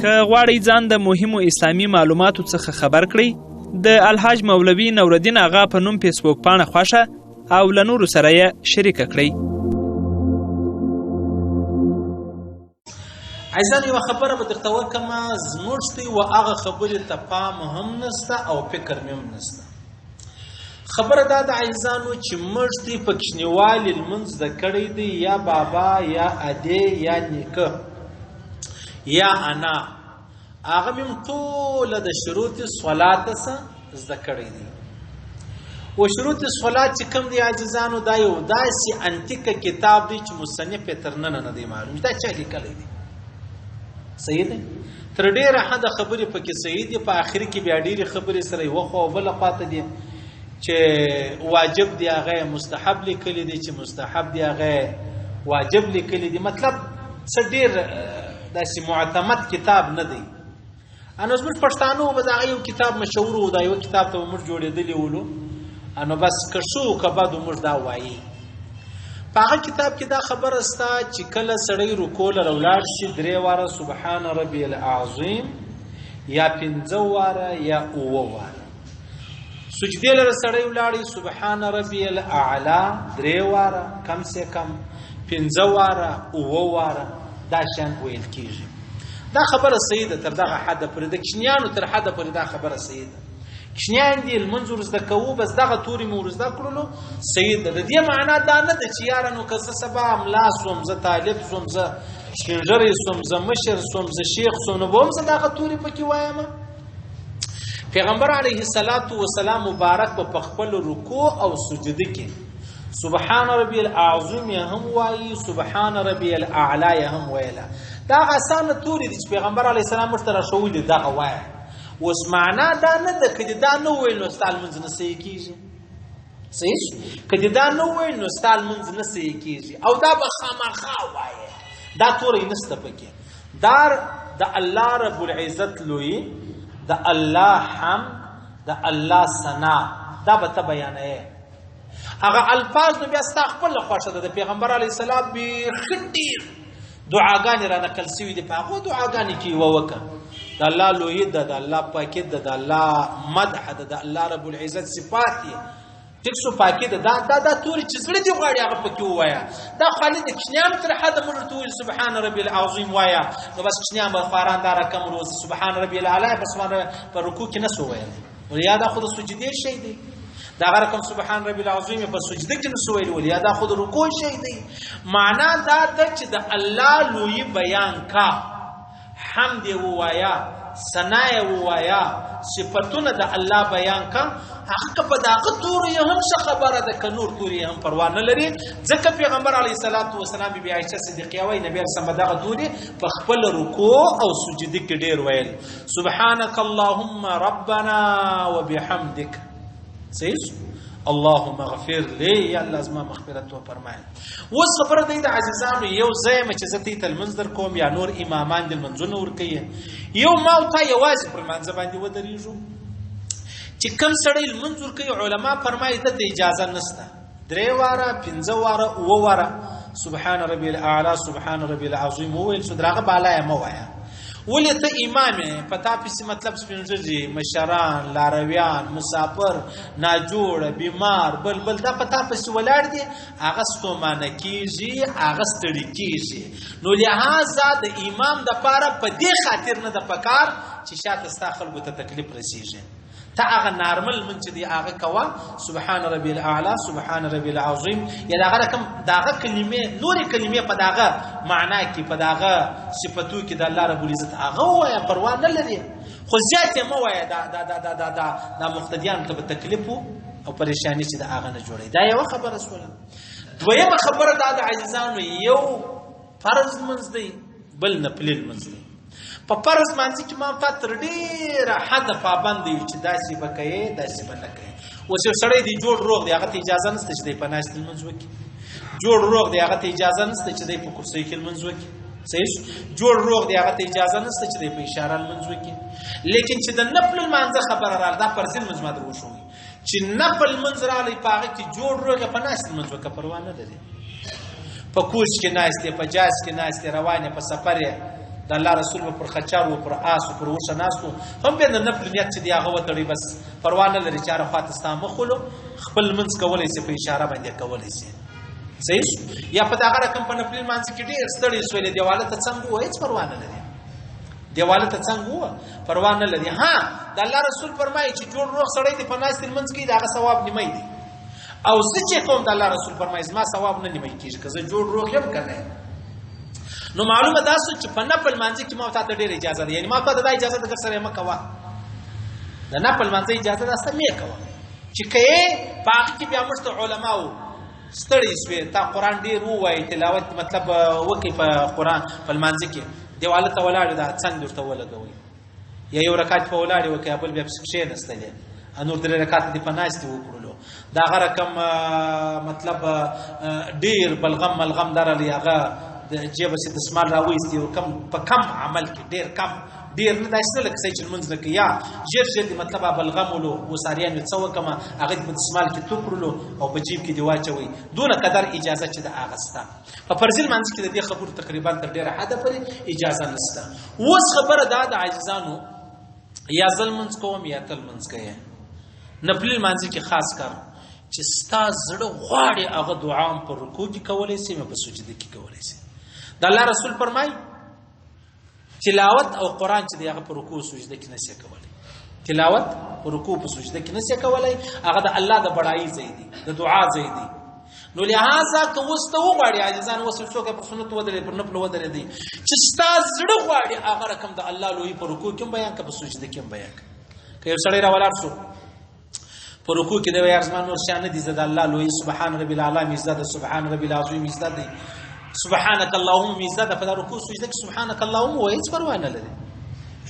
که غواړئ ځان د مهمو اسلامي معلوماتو څخه خبر کړئ د الحاج مولوي نورالدین آغا په نوم فیسبوک پاڼه خوښه او له نورو سره یې شریکه کړئ. عزیزان یوه خبره به درته وکړم، زموږ ته و هغه خبرې ته پام هم نشته او فکر مې هم نشته. خبره دا ده عزیزانو چې موږ ته په کوچنیوالي لمونځ زده کړی دی، یا بابا یا ادې یا نیکه یا انا، هغه مې هم ټوله د شروط صلات څخه زده کړی دی. و شروط صلات چې کوم دی عزیزانو دا یو داسې انتیکه کتاب دی چې مصنف یې تر ننه نه دی معلوم دا چا لیکلی دی. صحیح دی؟ تر ډېره حده خبرې پکې صحیح دي، په آخر کې بیا ډېرې خبرې سره یوه خوا او بله خواته دي چې واجب دی هغه مستحب لیکلی دی، چې مستحب دی هغه واجب لیکلی دی. مطلب څه ډېر داسې معتمد کتاب نه دی. انو زموږ پښتانو به دا یو کتاب مشهور و، دا یو کتاب ته موږ جوړېدلي ولو، انو بس که شو که بد موږ دا وایي. په هغه کتاب کې دا خبره سته چې کله سړی رکوع له ولاړ شي 3 واره سبحان ربي العظیم یا 15 واره یا 9 واره، سجدې لره سړی ولاړی سبحان ربي الاعلى 3 واره کم سے کم 15 واره 9 واره دا شان ویل کېږي. دا خبره صحیح ده، تر دغه حده پورې د کوچنیانو تر حده پورې دا خبره صحیح ده. کوچنیان دي لمونځ ورزده کوو بس دغه تورې مو ورزده کړلو صحیح ده. د دې معنا دا نه ده چې یاره نو که زه سبا ملا سوم، زه طالب سوم، زه سپینږیری سوم، زه مشر سوم، زه شیخ سوم، نو به هم زه دغه تورې پکې وایم. پیغمبر علیه الصلاة والسلام مبارک په خپل رکوع او سجده کې سبحان ربي العظیم یې هم وایي، سبحان ربي الاعلی یې هم ویله. دا اسانه تورې دي چې پیغمبر علیه السلام موږ ته راښولي دغه وایه. اوس معنا دا نه ده که دې دا نه وویل نو ستا لمونځ نه صحیح کېږي. صحیح شو؟ که دې دا نه وویل نو ستا لمونځ نه صحیح کېږي، او دا به خامخا وایې. دا توری نشته پکې. دا د الله رب العزت لوی، د الله حمد، د الله ثنا، دا به ته بیانوې. هغه الفاظ نو بیا ستا خپله خوښه ده. د پیغمبر علیه السلام بیخي ډېر دعاګانې را نقل سوي دي، په هغو دعاګانې کې یوه وکړه د الله لوی ده، د الله پاکي ده، د الله مدح ده، د الله رب العزت صفات یې ټیک سو پاکي ده. دا تورې چې زړه دې غواړي هغه پکې ووایه. دا خالي د کوچنیانو تر حده موږ ورته وویل سبحان ربي العظیم وایه، نو بس کوچنیان به خواران دا رقم روزي سبحان ربي الاعلی بس په رکوع کې نه سو ویلی، ولیا دا خو د سجدې شی دی. دا هغه رقم سبحان ربي العظیم په سجده کې نه سو ویلی، ولیا دا خو د رکوع شی دی. معنا دا ده چې د الله لوی بیان کا، حمد یې ووایه، ثنا یې ووایه، صفتونه د الله بیان کا. هغه که په دغه تورو یې هم څه خبره ده، که نور تورې یې هم پروا نه لري. ځکه پیغمبر علیه الصلاة والسلام بی عایشه صدیقیه وایي نبي رسول الله دغه تورې په خپل رکوع او سجده کې ډېر ویل، سبحانك اللهم ربنا وبحمدك. صحیح اللهم اغفر لي، یا الله زما مغفرت وفرمایه. اوس خبره دی د عزیزانو یو ځای چې زه ته لمونځ در کوم یا نور امامان دې لمونځونه ورکوي، یو ما او تا یوازې پر لمانځه باندې ودرېږو. چې کوم سړی لمونځ ورکوي علما فرمایي ته اجازه نشته 3 واره 15 واره 9 واره سبحان ربي الاعلى سبحان ربي العظیم وویل شو، درغه بالا یې مه وایه. ولې ته امام یې، په تا پسې مطلب سپینږیري، مشران، لارویان، مسافر، ناجوړه، بیمار، بل دا په تا پسې ولاړ دي، هغه ستومانه کېږي، هغه ستړي کېږي. نو لهذا د امام دپاره په دې خاطر نه ده پکار چې شاته ستا خلکو ته تکلیف رسېږي. ته هغه نارمل من چې دی هغه کوه سبحان ربي الاعلى سبحان ربي العظیم، یا دغه رقم دغه کلمې نورې کلمې په دغه معنا کې په دغه صفتو کې د الله رب العزت هغه ووایه، پروا نه لري. خو زیات یې مه وایه، دا مقتدیانو ته به تکلیف او پریشاني چې د هغه نه جوړوي. دا یوه خبره شوله. دویمه خبره دا د عزیزانو یو فرض لمونځ دی، بل نفلي لمونځ دی. په فرض مانځي کې ما تا تر ډېره حده پابند یو چې داسې به کوې داسې به نه کوې. اوس یو سړی دی جوړ روغ دی، هغه ته اجازه نشته چې دی په ناستې لمونځ وکړي. جوړ روغ دی، هغه ته اجازه نشته چې دی په کرسۍ کې لمونځ وکړي. صحیح شو؟ جوړ روغ دی، هغه ته اجازه نشته چې دی په اشاره لمونځ وکړي. لیکن چې د نفل لمانځه خبره راغله، دا فرضي لمونځ ما در وښوي چې نفل لمونځ راغلی په هغه کې جوړ روغ په ناستې لمونځ وکړه، پروا نه لري. په کوچ کې ناستې، په جاز کې ناستې، روانې په سفر یې د الله رسول پر خچار او پر آس او پر وشه ناستو هم به د نفل نیت چې دی هغه وتړي بس پروا نه لري چې هغه خواته ستا مخولو خپل منځ کولی شي په اشاره باندې کولی شي صحیح یا په دغه رقم په نفل منځ کې ډېر ستړي سویل دیواله ته څنګه وای هیڅ پروا نه لري دیواله ته څنګه و پروا نه لري ها د الله رسول فرمایي چې جوړ روغ سړی دی په ناس منځ کې دغه ثواب نیمه دی او زه چې کوم د الله رسول فرمایي ما ثواب نه نیمه کیږي که زه جوړ روغ یم کنه نو معلومه ده چې په نفل منځ کې ما ته ډېر اجازه ده یعنی ما ته د اجازه د سره ما کوا د نفل منځ اجازه ده سم یې کوا چې کې باغ کې بیا مشت علماو ستړي شوي تا قران ډېر وایي تلاوت مطلب وکي په قران په منځ کې دیواله ته ولاړ ده څنګه ورته ولګوي یا یو رکعت په ولاړ وکي بل بیا څه نه ستلې انور درې رکعت دی په ناشته وکړلو دا غره کم مطلب ډېر بلغم ملغم درلې هغه د جیب سي دسمال راويستي او کم عمل کې ډېر کم ډېر نه داسې لکه چې منځ نه کې یا ژر دي مطلب بلغمولو وساریان څو کما هغه په دسمال کې توکړلو او په جیب کې دی واچوي دونه قدر اجازه چې د اغستا په فرض منځ کې د دې خبرو تقریبا تر ډېره حد پورې اجازه نشته اوس خبره ده د عاجزانو یا ظلمنځ کوم یا تل منځ کوي نفل منځ کې خاص کار چې ستا زړه غواړي هغه دعا په رکوع کې کولای شي په سجده کې کولای شي د الله رسول فرمای تلاوت او قران چې دغه په رکوع سجده کې نشي کولای تلاوت او رکوع په سجده کې نشي کولای هغه د الله د بڑای ځای دی د دعا ځای دی نو لہذا که وسته وغواړي عاجزان وسوسو کې په سنت ودرې پر نفل ودرې دی چې ستا زړه غواړي هغه رقم د الله لوی په رکوع کې بیان کا په سجده کې بیان که یو سړی راولار شو په رکوع کې د ارزمان نور شان دي زاد الله لوی سبحان ربي الاعلى مزداد سبحان ربي العظیم مزداد سبحانك اللهم مزداد په رکوع سجده کې سبحانك اللهم و هیڅ پروا نه لري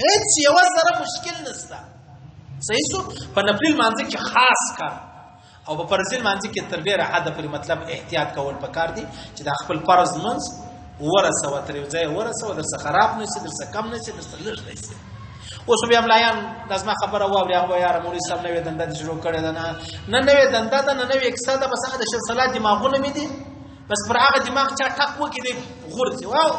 هیڅ یو سره مشکل نشته صحیح سو په نفل مانځ کې خاص کار او په فرض مانځ کې تر ډیره حد پر مطلب احتیاط کول پکار دي چې د خپل فرض منځ ورسه وتر ځای ورسه ودرسه خراب نشي درسه کم نشي درسه لږ نشي اوس بیا ملایان لازم خبره واوري هغه یاره مولوی صاحب نوې دنده شروع کړې ده نه نوې دنده ده نه نوې اقتصاد بس هغه د صلات دماغونه مې دي بس پر هغه دماغ چا ټک وکړي دی غورځي واو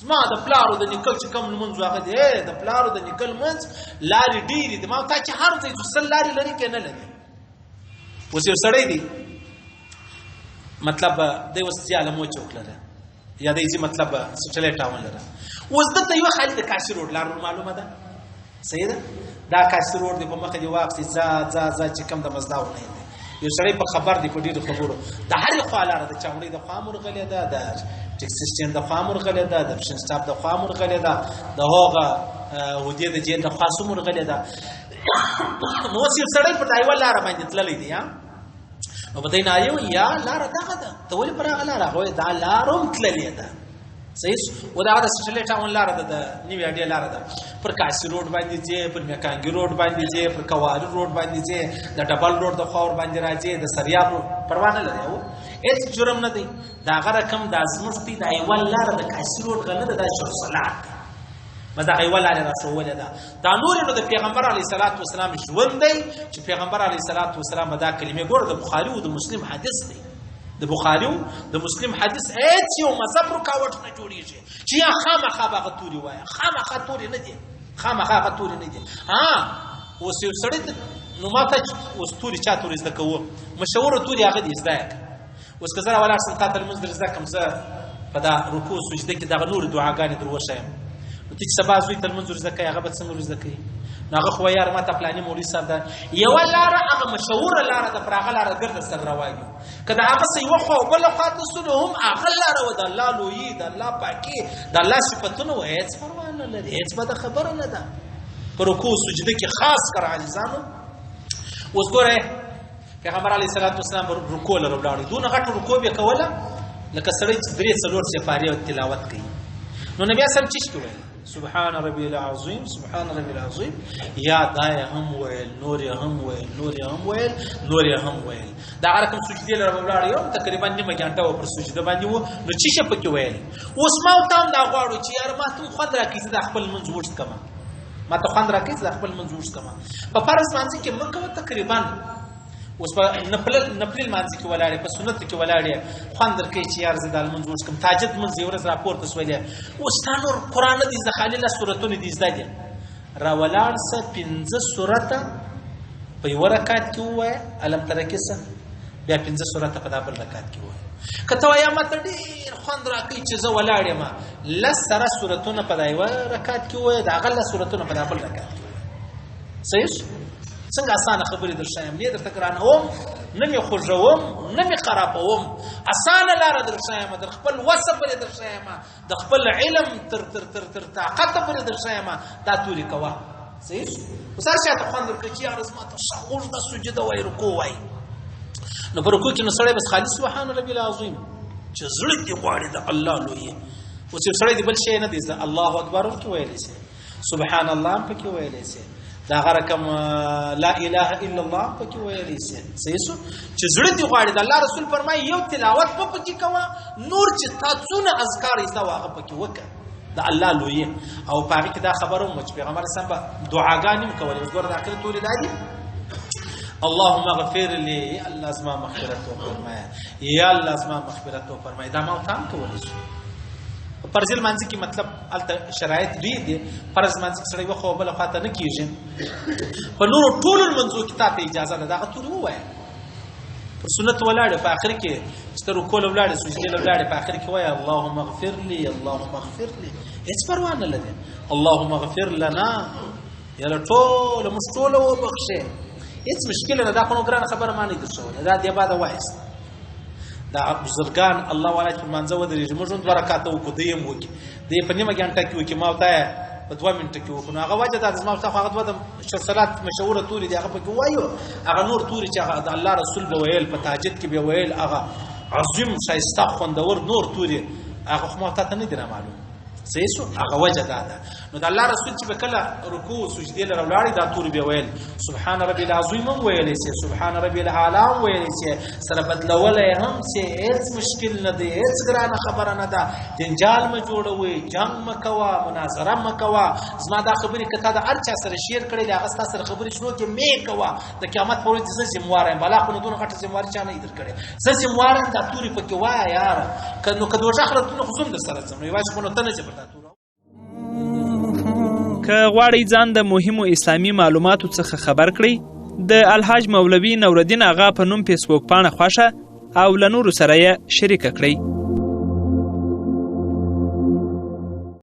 زما د پلارو د نکل چې کوم منځ هغه دی د پلارو د نکل منځ لارې ډېرې دي ما ته چې هر ځای څل لارې لري کې نه لري اوس یو سړی دی مطلب دی اوس ځاله مو چوک لره یا دی مطلب سټلې ټاون لره اوس دته یو خالد د کاشي روډ لار معلومه ده صحیح ده دا کاشي روډ دی په مخه دی واقع ځا چې کم د مزداو نه دی یو سړی په خبر دی په ډیرو خبرو د هر خوا لار د چاوړي د خامور غلې ده د ټیکسي سټینډ د خامور غلې ده د پشن سټاپ د خامور غلې ده د هوغه ودی د جیل د خاصمور غلې ده نو چې سړی په دایو لار باندې تللی دی نو په دې نه یو یا لار دغه ده ته ولې پر هغه لار هغه دا لارم تللی ده صحیح و دا د سټلې ټاون لار ده د نیو اډیا لار ده پر کاشي روډ باندې ځي پر میکانګي روډ باندې ځي پر کوالو روډ باندې ځي د ډبل روډ د خور باندې راځي د سریاب روډ پروا نه لري او هیڅ جرم نه دی دا غره کم د ازمستي د ایوال لار د کاشي روډ غنه د شر صلات مدا ایوال لار رسول ده دا نور نو د پیغمبر علی صلوات و سلام ژوند دی چې پیغمبر علی صلوات و سلام دا کلمې ګور د بخاری او د مسلم حدیث دی د بخاری او د مسلم حدیث هیڅ یو مذهب رکاوټ نه جوړیږي چې یا خامخا به توري وای خامخا توري نه دي خامخا توري نه دي ها اوس یو سړی نو ماته اوس توري چا توري زده کوو مشهور توري هغه دي زده اوس که زه ولا سم تاسو مزدر زده کوم زه په دا رکوع سجده کې دا نور دعاګانې دروښایم نو چې سبا زوی تل منځور زکه هغه به څنګه زکه هغه خو یار ما ته پلاني مولوی صاحب دا یو لار هغه مشهور لار د پراغه لار ګرځ سره رواني کله هغه سی وخو بل خاطر سنهم هغه لار و د الله لوی د الله پاکي د الله صفاتونه و هیڅ پروا نه لري هیڅ به خبره نه ده پر رکوع سجده کې خاص کر عاجزانو اوس ګوره پیغمبر علی صلوات و سلام رکوع لره ولاړ دون غټ رکوع به کوله لکه سړی درې څلور سپاری تلاوت کوي نو نبی اسلام چی کوي سبحان ربي العظيم سبحان ربي العظيم يا دای هم ویل نور هم ویل نور هم ویل نور هم ویل دا رقم سجدي لره ولاړ یو تقریبا نیمه غنټه و پر سجده باندې و نو چی شپ کې ویل اوس ما تام دا غواړو چې یار ما ته خود راکې د خپل منځ ورس کما ما ته خوند راکې د خپل منځ ورس کما په فرض باندې کې مکه تقریبا اوس په نفلي لمانځه کې ولاړې په سنت کې ولاړې خوند درکوي چې یار زه دا لمونځ وکړم تهجد لمونځ یوه ورځ راپورته شولې اوس تا نور قرآن نه دي زده خالي لس سورتونه دي زده دي راولاړ شه 15 سورته په یوه رکعت کې ووایه الم تره کې څه بیا 15 سورته په دا بل رکعت کې ووایه که ته وایه ما ته ډېر خوند راکوي چې زه ولاړ یم لس سره سورتونه په دا یوه رکعت کې ووایه د هغه لس سورتونه په دا بل رکعت کې ووایه صحیح څنګه اسانه خبرې در ښیم نه درته ګرانوم نه مې خوږوم نه مې خرابوم اسانه لاره در ښیم در خپل وسه پورې در ښیم د خپل علم تر طاقته پورې در ښیم دا تورې کوه صحیح اوس هر چاته خوند ورکړي چې یاره زما ته ښه اوږده سجده وایي رکوع وایي نو په رکوع کې نو سړی بس خالي سبحان ربي العظیم چې زړه دې غواړي د الله لوی اوس یو سړی دې بل شی نه دی زده الله اکبر ورکې ویلی شي سبحان الله هم پکې ویلی شي دا هغه رقم لا اله الا الله پکې ویلی شي صحیح شو چې زړه دې غواړي د الله رسول فرمایي یو تلاوت په پکې کوه نور چې تا څونه اذکار یې زده هغه پکې وکړه د الله لوی او په هغې کې دا خبره وم چې پیغمبر اسلام به دعاګانې هم کولې اوس ګوره د اخرت تورې دا دي اللهم اغفر لي یا الله زما مغفرت وفرمایه یا الله زما مغفرت وفرمایه دا ما ورته هم کولی شو فرض لمانځه کې مطلب هلته شرایط ډېر دي فرض لمانځه کې سړی وخوا او بله خواته نه کېږي په نورو ټولو لمانځو کې تا ته اجازه ده دغه تورې ووایه پر سنت ولاړې په آخر کې چې ته رکوع له ولاړې سجدې له ولاړې په آخر کې وایه اللهم اغفر لي اللهم اغفر لي هېڅ پروا نه لري اللهم اغفر لنا یاره ټوله موږ ټوله وبخښې هېڅ مشکل نه دا خو نو ګرانه خبره ما نه در ښوولې دا دې باده وایست دا بزرګان الله والا چې په لمانځه ودرېږي موږ هم 2 رکعته وکړو دی هم وکړي دی په نیمه ګنټه کې وکړي ما ورته په 2 منټه کې وکړو نو هغه وجه دا زما ورته هغه 2 د صلات مشهوره تورې دي هغه پکې وایو هغه نور تورې چې هغه د الله رسول به ویل په تهجد کې به ویل هغه عظیم ښایسته خوندور نور تورې هغه خو ما ورته نه دي رامعلوم صحیح شو هغه وجه دا ده نو د الله رسول چې به کله رکوع سجدې له ولاړې دا تورې به ویل سبحان ربي العظیم هم ویلی شي سبحان ربي الاعلی هم ویلی شي سره بدلولی هم شي هېڅ مشکل نه دی هېڅ ګرانه خبره نه ده جنجال مه جوړوئ جنګ مه کوه مناظره مه کوه زما دا خبرې که تا د هر چا سره شیر کړی دی هغه ستا سره خبرې شروع کړې مې کوه د قیامت په ورځ زه ذموار یم بلا خو نو دونه غټه ذمواري چا نه یې در کړې زه ذموار یم دا تورې پکې وایه یاره نو که دوژخ راتلونه خو زه هم در سره ځم نو یوازې خو نو ته نه ځې پر دا توره که غواړئ ځان د مهمو اسلامي معلوماتو څخه خبر کړئ د الحاج مولوي نورالدین اغا په نوم فیسبوک پاڼه خوښه او له نورو سره یې شریکه کړئ